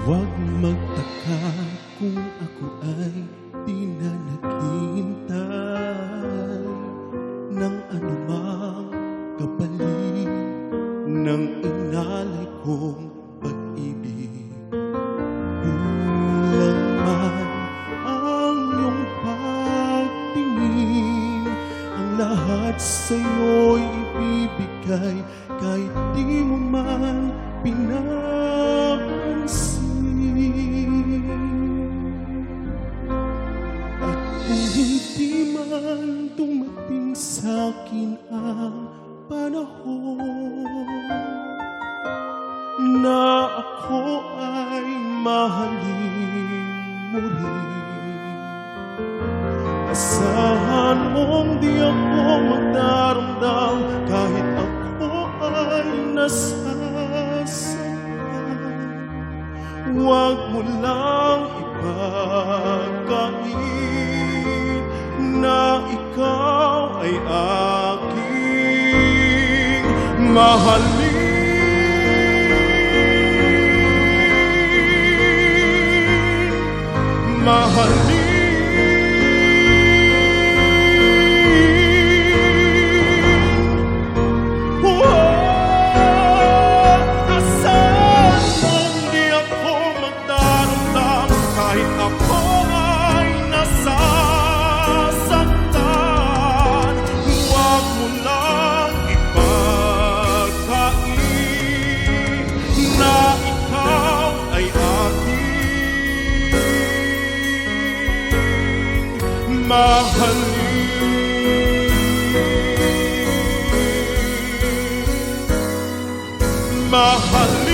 Huwag magtaka kung ako ay di na naghihintay ng anumang kapalit ng inalay kong pag-ibig. Kulang man ang iyong pagtingin, ang lahat sa'yo'y ibibigay kahit di mo man pinapansin. At kung hindi man dumating sa'kin ang panahon na ako ay mahalin mo rin, asahan mong di ako magdaramdam kahit ako ay nasasaktan. Huwag mo lang ipagkait na ikaw ay aking mahalin. Asahan mong di ako magdaramdam kahit ako ay nasasaktan. Huwag mo lang ipagkait na ikaw ay aking mahalin. Mahalin.